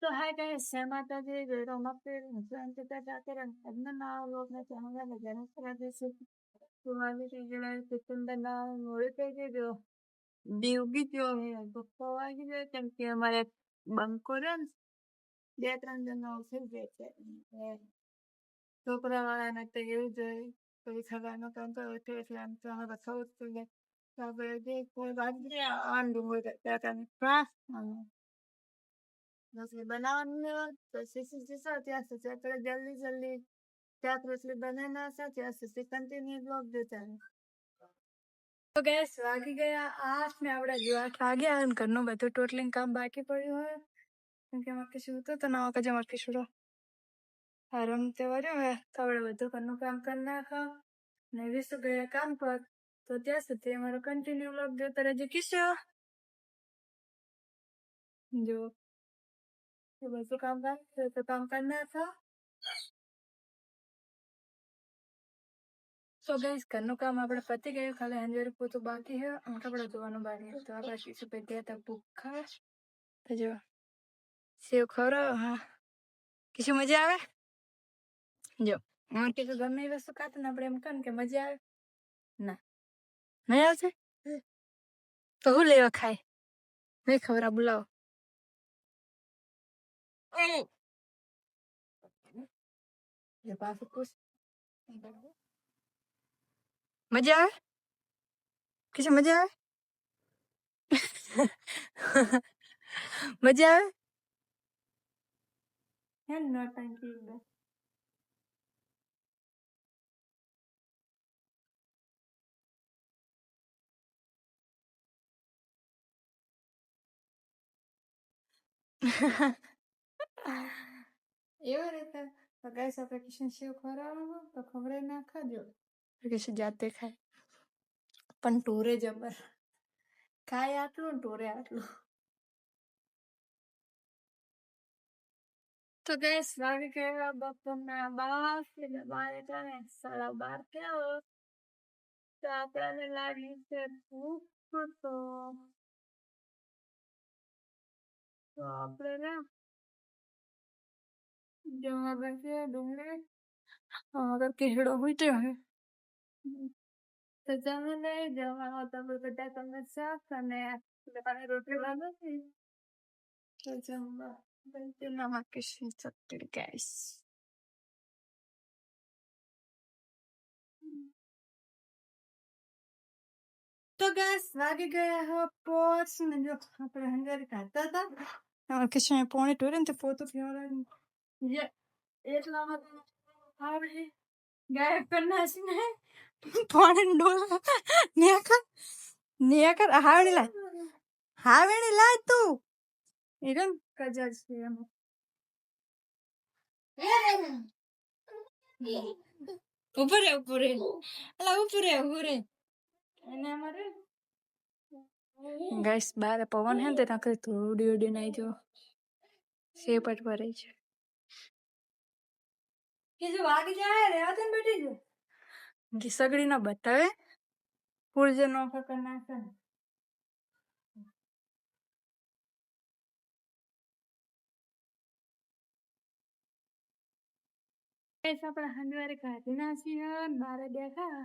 तो है कैसे माता जी रोमा फिर संत जाते रंग ना लोग ने चाहूंगा न जाने करा जैसे तुम्हारी चीजें कितने दिन ना मोड़े के जो ड्यूगी जो है बप्पा वाली जो चमके हमारे बंकोरन બે ત્રણ જણનો થઈ જાય છે છોકરા વાળાને તો એવું જોઈએ કોઈ સગાનો કામ કરો એટલે આમ તો હવે થવું જ જોઈએ તો આપણે જે કોઈ વાગી આંધું હોય ત્યાં કારણે શ્વાસ રસોઈ બનાવવાની તો શીખી જશો ત્યાં સુધી આપણે જલ્દી જલ્દી ત્યાં રસોઈ બનાવી નાખશો ત્યાં સુધી કન્ટિન્યુ બ્લોગ જોતા તો ગેસ વાગી ગયા 8 ને આપણે જો 8 વાગ્યા અને ઘરનું બધું ટોટલિંગ કામ બાકી પડ્યું હોય કેમ કે અમારે કશું હતું તો નવા કજ અમારે કશું આરામ તે વર્યો હે તો આપણે બધું ઘરનું કામ કરી નાખો ને વિસુ ગયા કામ પર તો ત્યાં સુધી અમારો કન્ટિન્યુ બ્લોગ જોતા રહેજો કિશો જો બધું કામ તો કામ કરી નાખો તો ગાઈસ ઘરનું કામ આપણે પતી ગયું ખાલી અંજવારી પોતું બાકી છે અને કપડાં ધોવાનું બાકી તો આપણે કિશુ ભાઈ ગયા હતા ભૂખા તો જો સેવ ખવડાવો હા કિશુ મજા આવે જો કે ગમે એ વસ્તુ ખાતું ને આપણે એમ કહે કે મજા આવે ના નહીં આવશે તો હું લેવા ખાય નહીં ખબર બોલાવો પાછું પૂછ મજા આવે કિશુ મજા આવે મજા આવે હે નોટંકી એવી રીતે તો ગાઈસ આપણે કિશન સેવ ખવડાવવાનું તો ખવડાવી ના ખાજો કિશન જાતે ખાય પણ ટોરે જબર ખાય આટલું ને ટોરે આટલું તો ગાઈસ વાગી ગયા બપોરના 12 એટલે 12 થયા તો આપણને લાગી છે ભૂખ તો આપણે ને જમવા બેસીએ ડુંગળી અગર કેળો હોય તો હે તો જમી લઈ જવાનું તો બધા તમને શાક અને રોટલી બનાવી તો જમવા નમક ચટણી ગાઈસ તો ગાઈસ વાગી ગયા હો પોચ ને જો આપણે હંગારી ખાતા હતા અમારે કિશન પોણી ટોરે ને તો પોતું ફેવડાવી એટલામાં આવડે ગાયબ કરી નાખીને પોણી ડોલ નેકર હાવણી લાય તું એરમ કજર છે એમ ઉપર અલા ઉપર એને અમારે ગાઈસ બાર પવન હે તે નાખે થોડી ઉડી નાઈ જો સેપટ ભરે છે કે જો વાગી જાય રે આતન બેઠી છે કે સગડી ના બતાવે પૂરજે નો ફકર નાખે ગાઈસ આપણે હંદવારે ખાધી નાસી હે બારે દેખા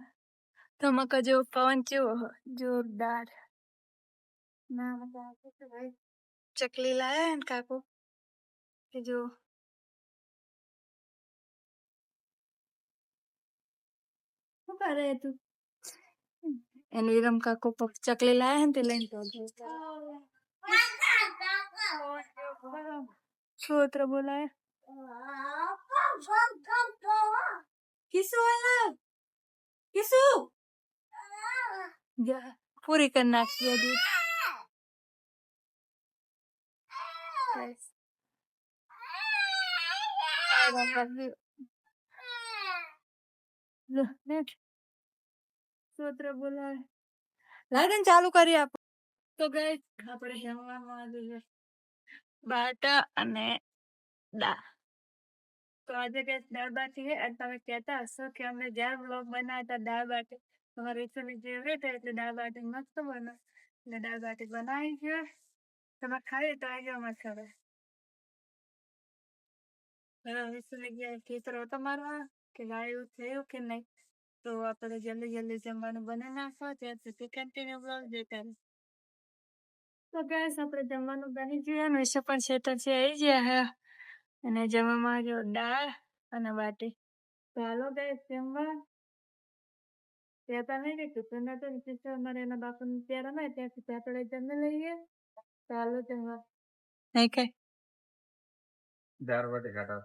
તમક જો પવન કેવો જોરદાર ના મજા આવે ભાઈ ચકલી લાયા ને કાકો કે જો શું કરે તું એને વિરમ કાકો ચકલી લાયા ને તે લઈને છોત્ર બોલાય કિસુ પૂરી કરી નાખી દૂધ સૂત્ર બોલાવે લાગન ચાલુ કરી આપો તો ગાઈસ આપણે જમવામાં બાટા અને દા તો આજે ગાઈસ દાળ બાટી છે અને તમે કહેતા હશો કે અમે જ્યાં વ્લોગ બનાવતા દાળ બાટી તમારી રેસીપી જેવી રીતે એટલે દાળ બાટી મસ્ત બને એટલે દાળ બાટી બનાવી છે તમે ખાઈ તો આવી જાઓ મસ્ત હવે વિસરી ગયા ખેતરો તમારા કે ગાયું થયું કે નહીં, તો આપણે જલ્દી જલ્દી જમવાનું બનાવી નાખો. ત્યાં સુધી કન્ટિન્યુ બ્લોગ જોતા રહો. તો ગેસ આપણે જમવાનું બની ગયું ને વિશે પણ છેતરથી આવી ગયા હે અને જમવામાં જો દાળ અને બાટી. તો હાલો ગેસ જમવા. ત્યાં નહીં કીધું તો નતો અમારે એના બાપુને ત્યારે નહીં ત્યાંથી આપણે જમી લઈએ. તો હાલો જમવા નહીં કઈ દાળ બાટી ખાતા.